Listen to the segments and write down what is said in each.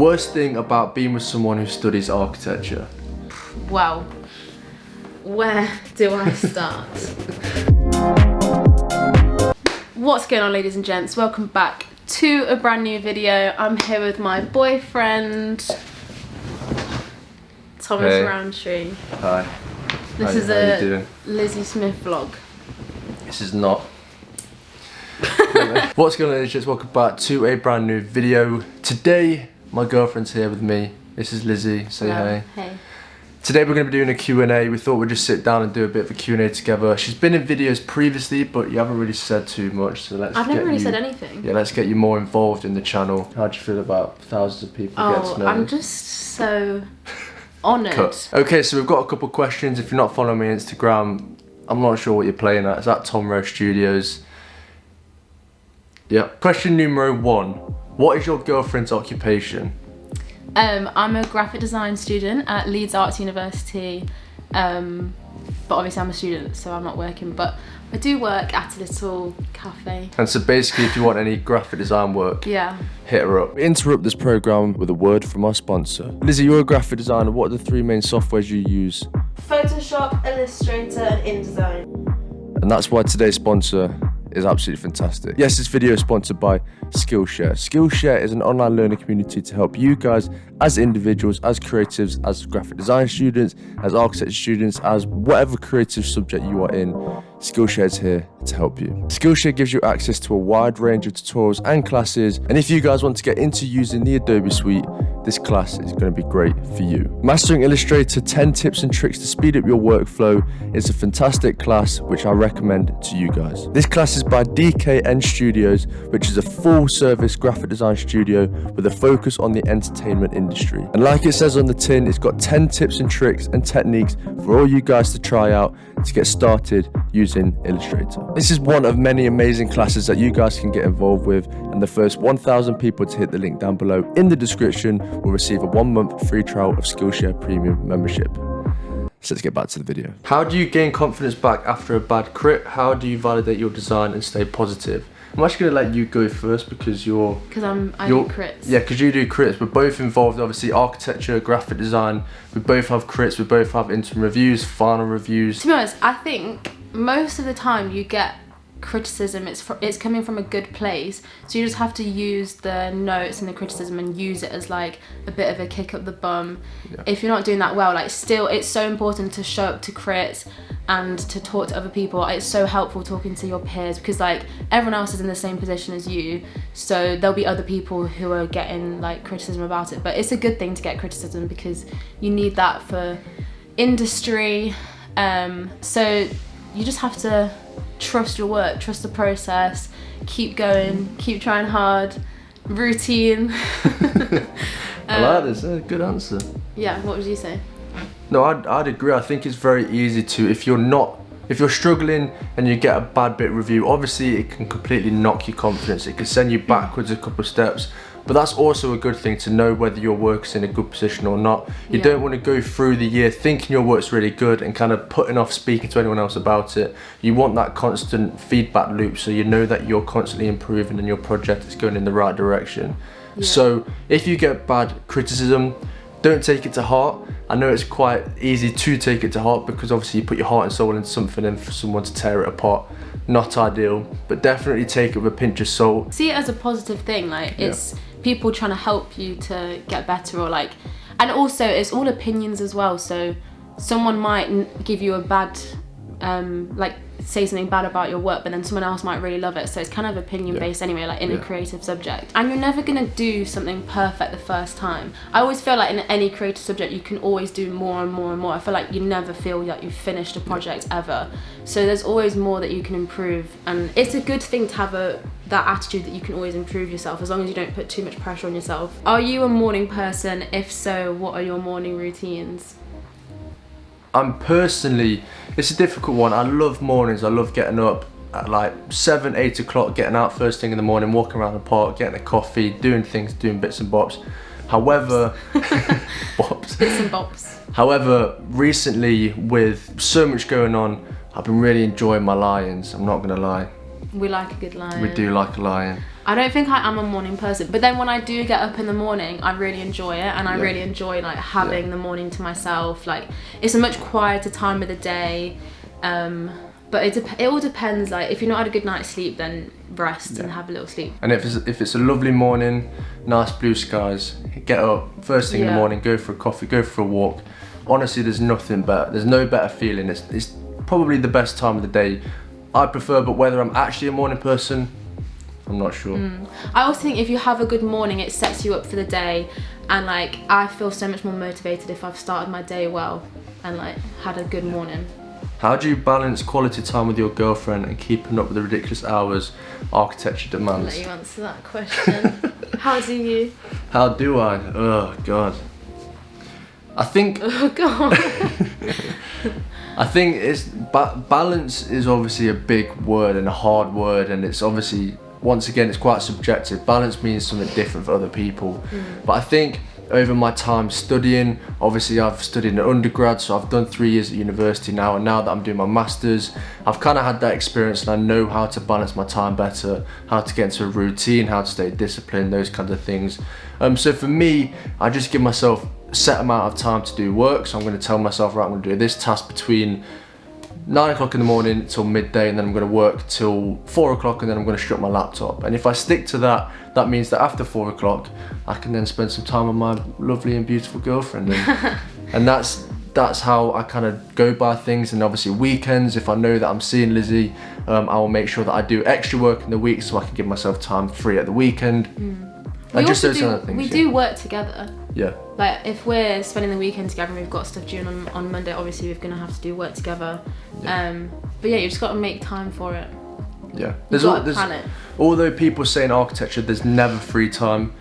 Worst thing about being with someone who studies architecture? Well, where do I start? What's going on, ladies and gents? Welcome back to a brand new video. I'm here with my boyfriend, Thomas Rowntree. Hi. This is a Lizzie Smith vlog. This is not. What's going on, ladies and gents? Welcome back to a brand new video. Today, my girlfriend's here with me. This is Lizzie. Say hey. Hey. Today we're going to be doing a Q&A. We thought we'd just sit down and do a bit of a Q&A together. She's been in videos previously, but you haven't really said too much, so let's I've never really said anything. Yeah, let's get you more involved in the channel. How do you feel about thousands of people getting to know I'm you? just so honoured. Cut. Okay, so we've got a couple of questions. If you're not following me on Instagram, I'm not sure what you're playing at. It's at Tom Rowe Studios. Yep. Question numero 1. What is your girlfriend's occupation? I'm a graphic design student at Leeds Arts University, but obviously I'm a student, so I'm not working, but I do work at a little cafe. And so basically, if you want any graphic design work, yeah, hit her up. We interrupt this program with a word from our sponsor. Lizzie, you're a graphic designer. What are the 3 main softwares you use? Photoshop, Illustrator and InDesign. And that's why today's sponsor is absolutely fantastic. Yes, this video is sponsored by Skillshare. Skillshare is an online learning community to help you guys as individuals, as creatives, as graphic design students, as architecture students, as whatever creative subject you are in. Skillshare is here to help you. Skillshare gives you access to a wide range of tutorials and classes, and if you guys want to get into using the Adobe Suite, this class is going to be great for you. Mastering Illustrator 10 tips and tricks to speed up your workflow is a fantastic class which I recommend to you guys. This class is by DKN Studios, which is a full service graphic design studio with a focus on the entertainment industry. And like it says on the tin, it's got 10 tips and tricks and techniques for all you guys to try out to get started using Illustrator. This is one of many amazing classes that you guys can get involved with, and the first 1,000 people to hit the link down below in the description will receive a 1-month free trial of Skillshare Premium membership. So let's get back to the video. How do you gain confidence back after a bad crit? How do you validate your design and stay positive? I'm actually going to let you go first because you're... Because I do crits. Yeah, because you do crits. We're both involved, obviously, architecture, graphic design. We both have crits. We both have interim reviews, final reviews. To be honest, I think most of the time you get criticism, it's coming from a good place, so you just have to use the notes and the criticism and use it as like a bit of a kick up the bum. Yeah. If you're not doing that well, like, still it's so important to show up to crits and to talk to other people. It's so helpful talking to your peers because like everyone else is in the same position as you, so there'll be other people who are getting like criticism about it, but it's a good thing to get criticism because you need that for industry. So you just have to trust your work, trust the process, keep going, keep trying hard, routine. I like this, a good answer. Yeah, what would you say? No, I'd agree. I think it's very easy to, if you're struggling and you get a bad bit review, obviously it can completely knock your confidence. It can send you backwards a couple of steps. But that's also a good thing to know whether your work's in a good position or not. You don't want to go through the year thinking your work's really good and kind of putting off speaking to anyone else about it. You want that constant feedback loop so you know that you're constantly improving and your project is going in the right direction. Yeah. So if you get bad criticism, don't take it to heart. I know it's quite easy to take it to heart because obviously you put your heart and soul into something, and for someone to tear it apart, not ideal, but definitely take it with a pinch of salt. See it as a positive thing, like it's people trying to help you to get better, or like, and also it's all opinions as well, so someone might give you a bad like say something bad about your work, but then someone else might really love it, so it's kind of opinion based anyway, like in a creative subject. And you're never gonna do something perfect the first time. I always feel like in any creative subject you can always do more and more and more. I feel like you never feel like you've finished a project ever, so there's always more that you can improve, and it's a good thing to have that attitude that you can always improve yourself as long as you don't put too much pressure on yourself. Are you a morning person? If so, what are your morning routines? I'm personally, it's a difficult one. I love mornings. I love getting up at like 7, 8 o'clock, getting out first thing in the morning, walking around the park, getting a coffee, doing things, doing bits and bobs. However, bits and bobs. However, recently with so much going on, I've been really enjoying my lions. I'm not gonna lie. We like a good lion. We do like a lion. I don't think I am a morning person, but then when I do get up in the morning, I really enjoy it, and I really enjoy like having the morning to myself. Like, it's a much quieter time of the day, but it all depends. Like, if you're not had a good night's sleep, then rest and have a little sleep. And if it's a lovely morning, nice blue skies, get up first thing in the morning, go for a coffee, go for a walk. Honestly, there's nothing better. There's no better feeling. It's probably the best time of the day. I prefer, but whether I'm actually a morning person, I'm not sure. I also think if you have a good morning, it sets you up for the day, and like I feel so much more motivated if I've started my day well and like had a good morning. How do you balance quality time with your girlfriend and keeping up with the ridiculous hours architecture demands? I'll let you answer that question. How do you? How do I? Oh God. I think. Oh God. I think it's balance is obviously a big word and a hard word, and it's obviously, once again, it's quite subjective. Balance means something different for other people. But I think over my time studying, obviously I've studied in undergrad, so I've done 3 years at university now, and now that I'm doing my masters, I've kind of had that experience, and I know how to balance my time better, how to get into a routine, how to stay disciplined, those kinds of things. So for me, I just give myself a set amount of time to do work. So I'm going to tell myself, right, I'm going to do this task between 9 o'clock in the morning till midday, and then I'm going to work till 4 o'clock, and then I'm going to shut my laptop. And if I stick to that, that means that after 4 o'clock, I can then spend some time with my lovely and beautiful girlfriend. And that's how I kind of go by things. And obviously weekends, if I know that I'm seeing Lizzie, I will make sure that I do extra work in the week so I can give myself time free at the weekend. We do work together. Yeah. Like, if we're spending the weekend together and we've got stuff due on Monday, obviously we're going to have to do work together. But yeah, you just got to make time for it. Yeah. There's plan it. Although people say in architecture there's never free time,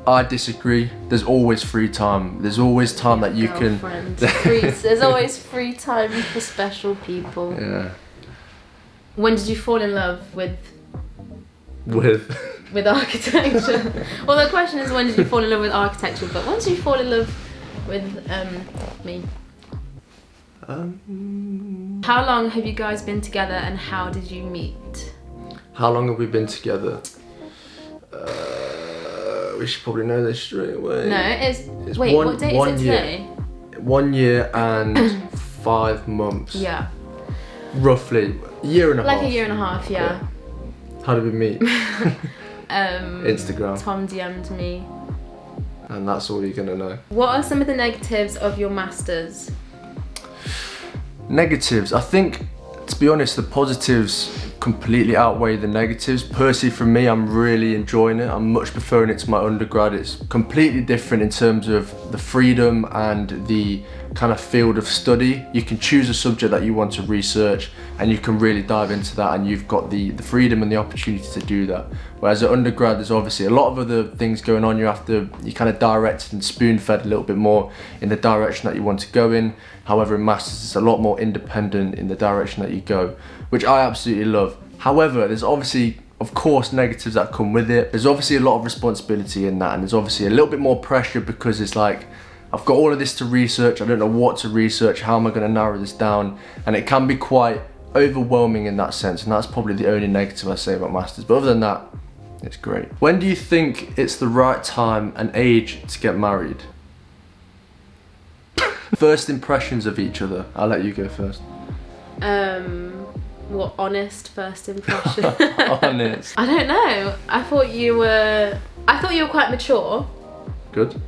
I disagree. There's always free time. There's always time that you can... There's always free time for special people. Yeah. When did you fall in love with architecture? Well, the question is, when did you fall in love with architecture? But once you fall in love with me. How long have you guys been together, and how did you meet? How long have we been together? We should probably know this straight away. No, it's wait, what date is it today? 1 year and 5 months. Yeah. Roughly. A year and a half. Like a year and a half, yeah. How did we meet? Instagram. Tom DM'd me. And that's all you're gonna know. What are some of the negatives of your masters? Negatives, I think, to be honest, the positives completely outweigh the negatives. Personally, for me, I'm really enjoying it. I'm much preferring it to my undergrad. It's completely different in terms of the freedom and the kind of field of study. You can choose a subject that you want to research, and you can really dive into that, and you've got the freedom and the opportunity to do that. Whereas at undergrad, there's obviously a lot of other things going on. You kind of directed and spoon-fed a little bit more in the direction that you want to go in. However, in masters, it's a lot more independent in the direction that you go, which I absolutely love. However, there's obviously, of course, negatives that come with it. There's obviously a lot of responsibility in that, and there's obviously a little bit more pressure, because it's like, I've got all of this to research, I don't know what to research, how am I going to narrow this down? And it can be quite overwhelming in that sense, and that's probably the only negative I say about masters. But other than that, it's great. When do you think it's the right time and age to get married? First impressions of each other. I'll let you go first. What honest first impression? Honest. I don't know. I thought you were quite mature. Good.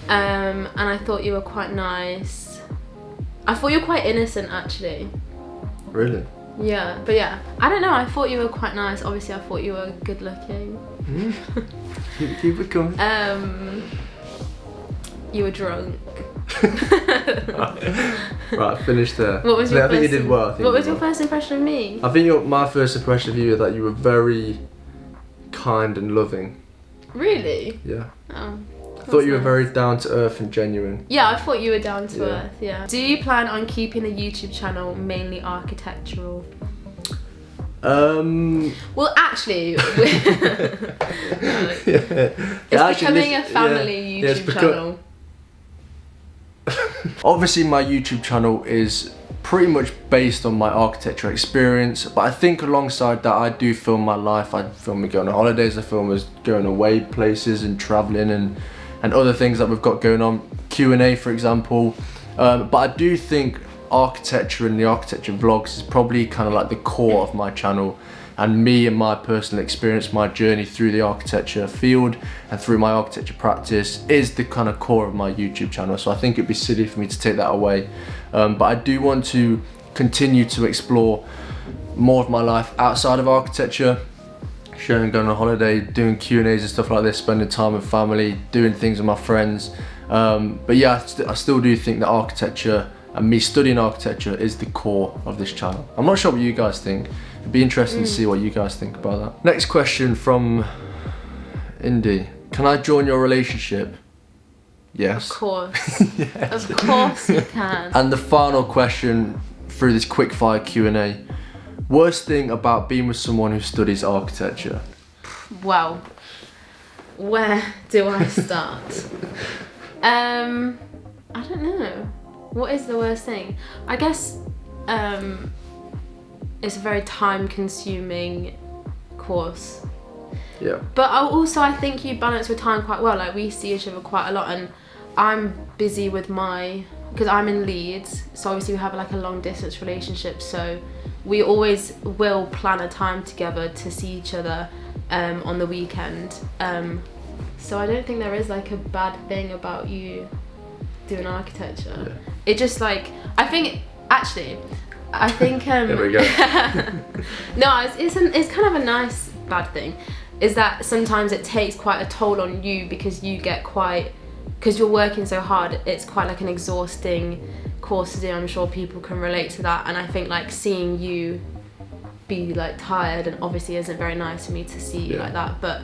And I thought you were quite nice. I thought you were quite innocent, actually. Really? Yeah, but yeah, I don't know. I thought you were quite nice. Obviously, I thought you were good looking. Keep it coming. You were drunk. Right, finish there. What was your I think you did well. What was your first impression of me? I think my first impression of you is that you were very kind and loving. Really? Yeah. Oh. I thought you were very down to earth and genuine. Yeah, I thought you were down to earth, yeah. Do you plan on keeping the YouTube channel mainly architectural? Well, actually, it's becoming a family YouTube channel. Obviously my YouTube channel is pretty much based on my architecture experience, but I think alongside that I do film my life. I film me going on holidays, I film us going away places and traveling and other things that we've got going on, Q&A for example. But I do think architecture and the architecture vlogs is probably kind of like the core of my channel, and me and my personal experience, my journey through the architecture field and through my architecture practice is the kind of core of my YouTube channel. So I think it'd be silly for me to take that away. But I do want to continue to explore more of my life outside of architecture, sharing, going on holiday, doing Q&As and stuff like this, spending time with family, doing things with my friends. But yeah, I still do think that architecture and me studying architecture is the core of this channel. I'm not sure what you guys think. It'd be interesting to see what you guys think about that. Next question from Indy. Can I join your relationship? Yes. Of course. Yes. Of course you can. And the final question through this quickfire Q&A. Worst thing about being with someone who studies architecture? Well, where do I start? I don't know. What is the worst thing? I guess it's a very time-consuming course. Yeah. But I think you balance your time quite well. Like, we see each other quite a lot, and I'm busy with because I'm in Leeds, so obviously we have like a long-distance relationship, so we always will plan a time together to see each other on the weekend. So I don't think there is like a bad thing about you doing architecture. Yeah. It just like, I think here we go. No, it's kind of a nice bad thing, is that sometimes it takes quite a toll on you because because you're working so hard. It's quite like an exhausting course to do. I'm sure people can relate to that, and I think like seeing you be like tired and obviously isn't very nice for me to see you like that, but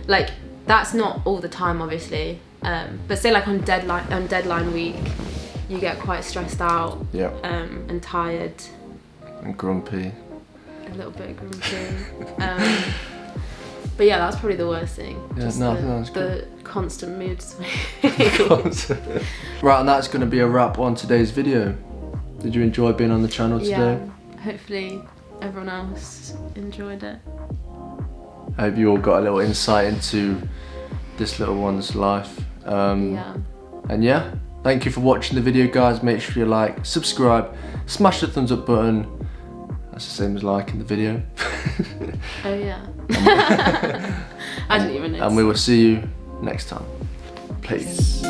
like that's not all the time obviously. But say like on deadline week you get quite stressed out, and tired and grumpy, a little bit grumpy. But yeah, that's probably the worst thing. Yeah, just the constant mood swing. Right, and that's going to be a wrap on today's video. Did you enjoy being on the channel today? Yeah, hopefully everyone else enjoyed it. I hope you all got a little insight into this little one's life. And yeah, thank you for watching the video, guys. Make sure you like, subscribe, smash the thumbs up button. That's the same as liking the video. Oh yeah. I didn't even know. And we will see you next time. Peace.